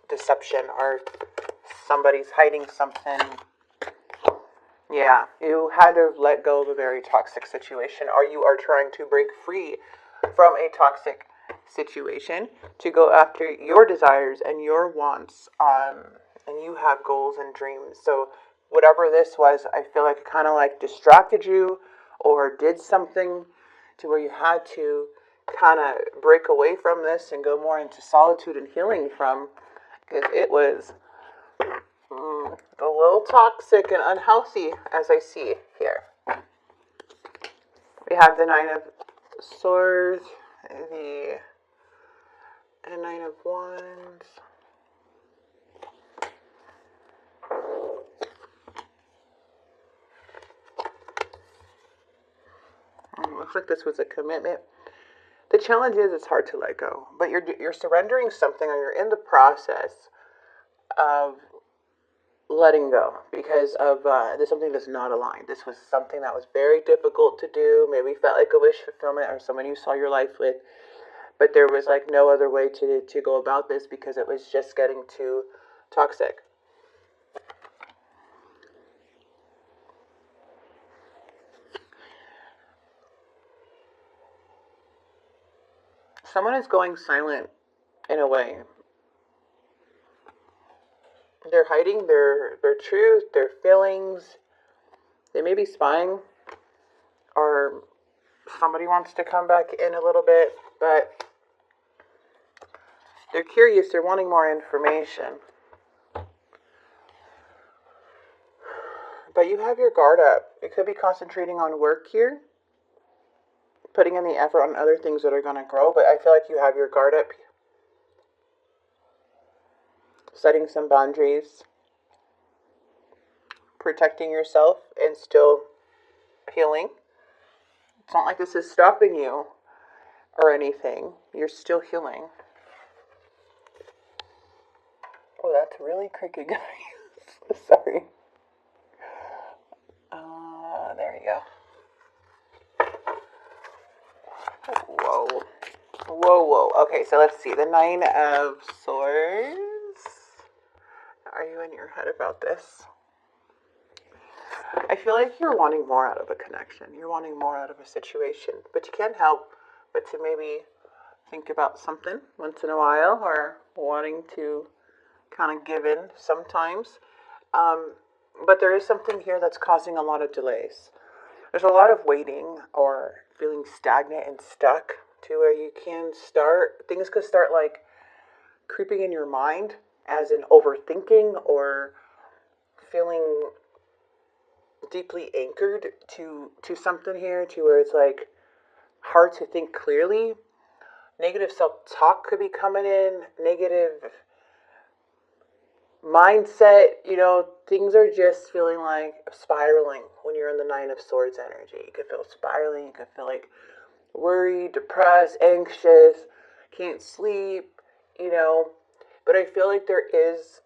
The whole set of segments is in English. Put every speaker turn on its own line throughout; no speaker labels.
deception, or somebody's hiding something. Yeah, you had to let go of a very toxic situation, or you are trying to break free from a toxic situation to go after your desires and your wants, and you have goals and dreams. So whatever this was, I feel like it kind of like distracted you or did something to where you had to kind of break away from this and go more into solitude and healing from, because it was a little toxic and unhealthy, as I see here. We have the Nine of Swords, the Nine of Wands. Looks like this was a commitment. The challenge is it's hard to let go, but you're surrendering something, or you're in the process of letting go because of there's something that's not aligned. This was something that was very difficult to do. Maybe felt like a wish fulfillment, or someone you saw your life with, but there was like no other way to go about this because it was just getting too toxic. Someone is going silent in a way. They're hiding their truth, their feelings. They may be spying, or somebody wants to come back in a little bit, but they're curious, they're wanting more information. But you have your guard up. You could be concentrating on work here, putting in the effort on other things that are going to grow, but I feel like you have your guard up. Setting some boundaries, protecting yourself, and still healing. It's not like this is stopping you or anything. You're still healing. Oh, that's really creaky, guys. Sorry. There you go. Whoa. Whoa. Okay, so let's see. The Nine of Swords. Are you in your head about this? I feel like you're wanting more out of a connection. You're wanting more out of a situation. But you can't help but to maybe think about something once in a while, or wanting to kind of give in sometimes. But there is something here that's causing a lot of delays. There's a lot of waiting or feeling stagnant and stuck to where you can start, things could start like creeping in your mind, as in overthinking or feeling deeply anchored to something here, to where it's like hard to think clearly. Negative self-talk could be coming in, negative mindset, things are just feeling like spiraling when you're in the Nine of Swords energy. You could feel spiraling, you could feel like worried, depressed, anxious, can't sleep, but I feel like there is,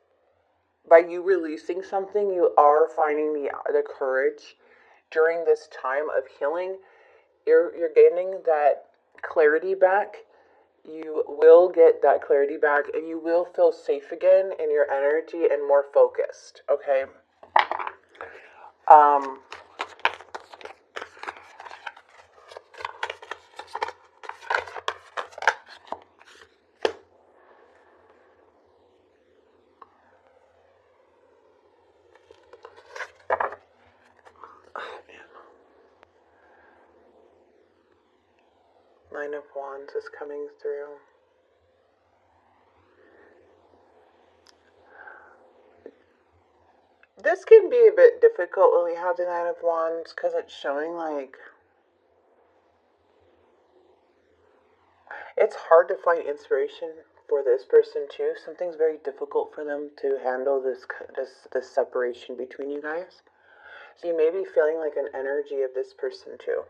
by you releasing something, you are finding the courage during this time of healing. You're gaining that clarity back. You will get that clarity back, and you will feel safe again in your energy and more focused, okay? Nine of Wands is coming through. This can be a bit difficult when we have the Nine of Wands, because it's showing like it's hard to find inspiration for this person too. Something's very difficult for them to handle this separation between you guys. So you may be feeling like an energy of this person too.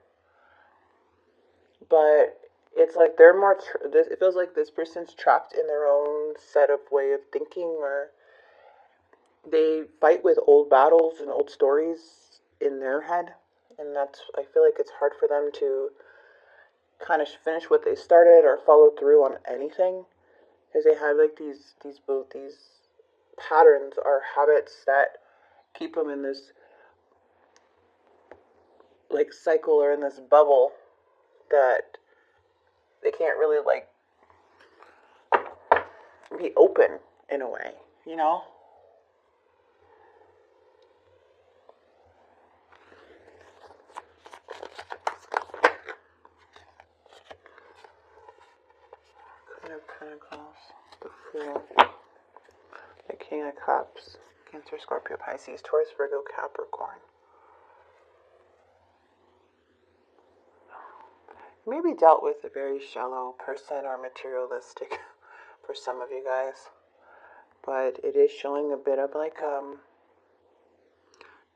But it's like they're more, it feels like this person's trapped in their own set of way of thinking, or they fight with old battles and old stories in their head. And I feel like it's hard for them to kind of finish what they started or follow through on anything. because they have like these patterns or habits that keep them in this like cycle or in this bubble that they can't really like be open in a way, you know? Queen of Pentacles, the Fool, the King of Cups, Cancer, Scorpio, Pisces, Taurus, Virgo, Capricorn. Maybe dealt with a very shallow person or materialistic for some of you guys, but it is showing a bit of like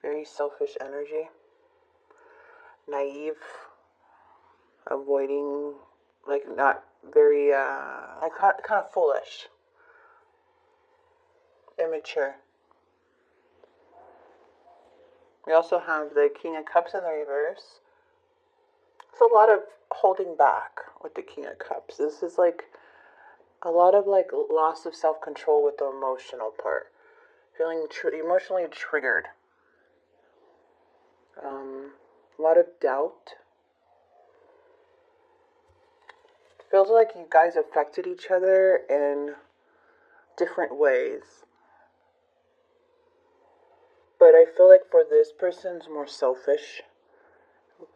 very selfish energy, naive, avoiding, like not very like kind of foolish, immature. We also have the King of Cups in the reverse. It's a lot of holding back with the King of Cups. This is like a lot of like loss of self-control with the emotional part. Feeling emotionally triggered. A lot of doubt. Feels like you guys affected each other in different ways. But I feel like for this person's more selfish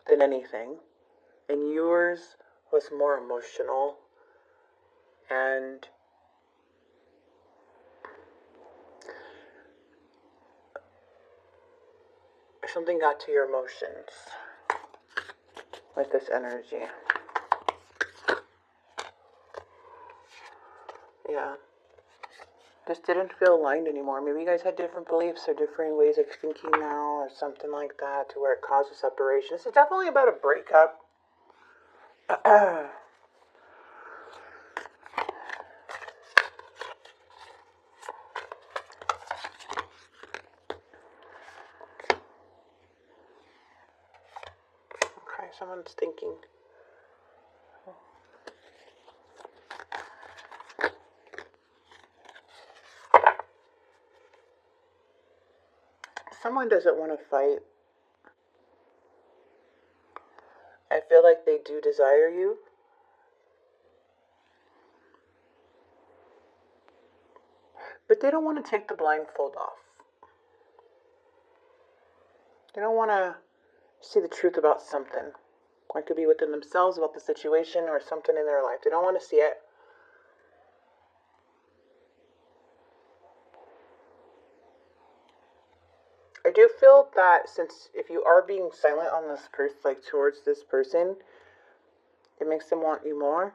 than anything. And yours was more emotional. And something got to your emotions with this energy. Yeah. Just didn't feel aligned anymore. Maybe you guys had different beliefs or different ways of thinking now or something like that to where it caused a separation. This is definitely about a breakup. Okay, someone's thinking. Someone doesn't want to fight. I feel like they do desire you. But they don't want to take the blindfold off. They don't want to see the truth about something. Or it could be within themselves, about the situation, or something in their life. They don't want to see it. I do feel that since if you are being silent on this person, like towards this person, it makes them want you more.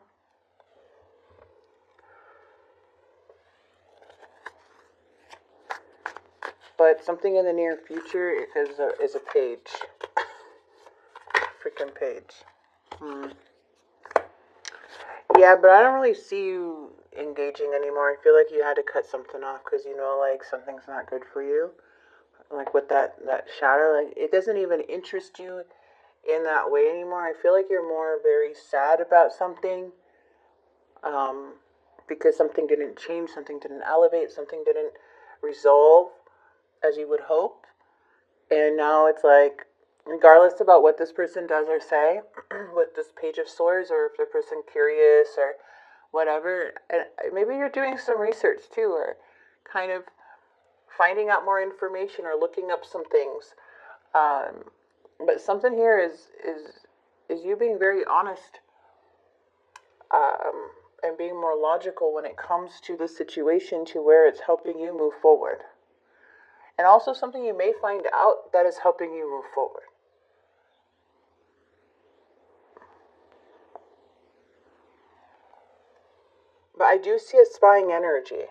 But something in the near future is a page. Freaking page. Yeah, but I don't really see you engaging anymore. I feel like you had to cut something off because you know, like, something's not good for you. Like with that shadow, like it doesn't even interest you in that way anymore. I feel like you're more very sad about something, because something didn't change, something didn't elevate, something didn't resolve as you would hope. And now it's like, regardless about what this person does or say with this Page of Swords, or if the person curious or whatever, and maybe you're doing some research too, or kind of finding out more information or looking up some things. But something here is you being very honest, and being more logical when it comes to the situation, to where it's helping you move forward. And also something you may find out that is helping you move forward. But I do see a spying energy.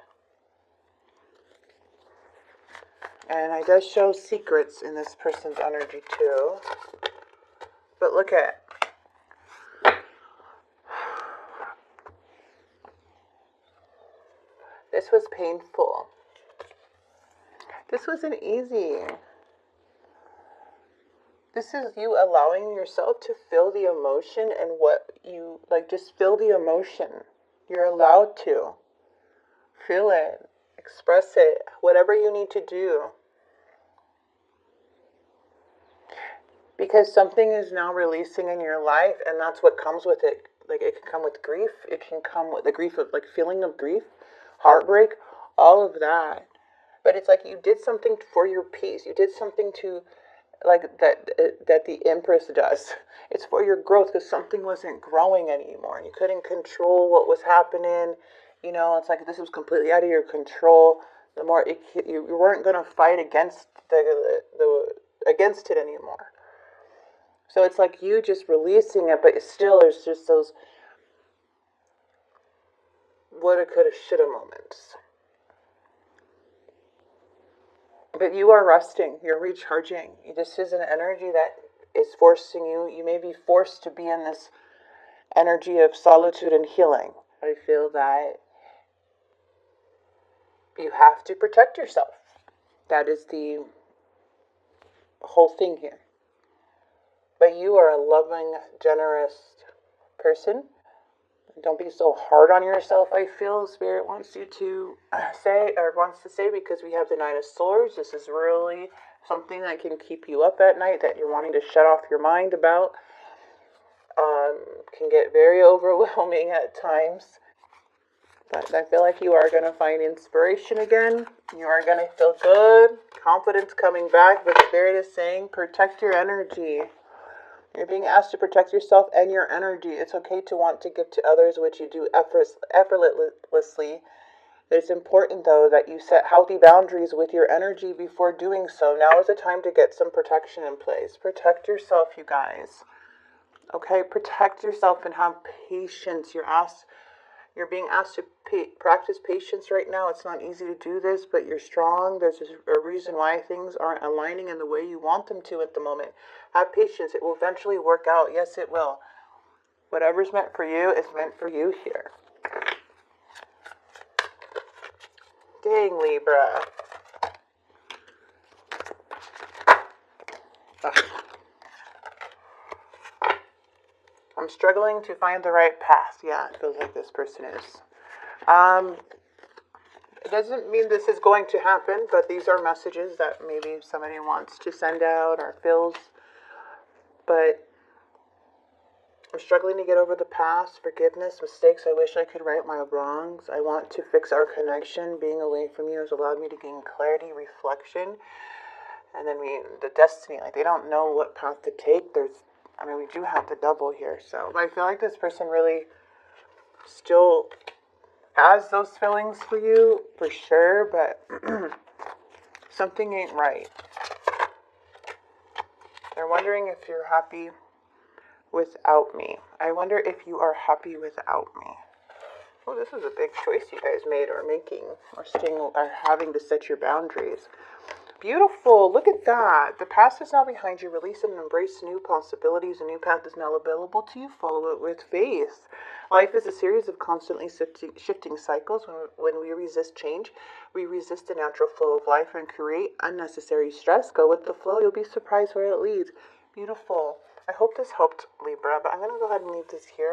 And I does show secrets in this person's energy too. But look at it. This was painful. This wasn't easy. This is you allowing yourself to feel the emotion and what you, like, just feel the emotion. You're allowed to. Feel it. Express it. Whatever you need to do. Because something is now releasing in your life, and that's what comes with it. Like, it can come with grief. It can come with the grief of, like, feeling of grief, heartbreak, all of that. But it's like you did something for your peace. You did something to, like, that the Empress does. It's for your growth, because something wasn't growing anymore. And you couldn't control what was happening. You know, it's like this was completely out of your control. The more you weren't going to fight against against it anymore. So it's like you just releasing it, but still there's just those woulda, coulda, shoulda moments. But you are resting. You're recharging. This is an energy that is forcing you. You may be forced to be in this energy of solitude and healing. I feel that you have to protect yourself. That is the whole thing here. But you are a loving, generous person. Don't be so hard on yourself, I feel Spirit wants you to say, or wants to say, because we have the Nine of Swords. This is really something that can keep you up at night, that you're wanting to shut off your mind about. Can get very overwhelming at times. But I feel like you are going to find inspiration again. You are going to feel good. Confidence coming back. But Spirit is saying, protect your energy. You're being asked to protect yourself and your energy. It's okay to want to give to others, which you do effortlessly. It's important, though, that you set healthy boundaries with your energy before doing so. Now is the time to get some protection in place. Protect yourself, you guys. Okay, protect yourself and have patience. You're being asked to practice patience right now. It's not easy to do this, but you're strong. There's a reason why things aren't aligning in the way you want them to at the moment. Have patience. It will eventually work out. Yes, it will. Whatever's meant for you is meant for you here. Dang, Libra. Ugh. I'm struggling to find the right path. Yeah, it feels like this person is. It doesn't mean this is going to happen, but these are messages that maybe somebody wants to send out or feels. But I'm struggling to get over the past, forgiveness, mistakes. I wish I could right my wrongs. I want to fix our connection. Being away from you has allowed me to gain clarity, reflection. And then the destiny, like they don't know what path to take. We do have the double here. So I feel like this person really still has those feelings for you, for sure. But something ain't right. They're wondering if you're happy without me. I wonder if you are happy without me. Oh, this is a big choice you guys made, or making, or having to set your boundaries. Beautiful. Look at that. The past is now behind you. Release and embrace new possibilities. A new path is now available to you. Follow it with faith. Life is a series of constantly shifting cycles. When we resist change, we resist the natural flow of life and create unnecessary stress. Go with the flow. You'll be surprised where it leads. Beautiful. I hope this helped, Libra, but I'm going to go ahead and leave this here.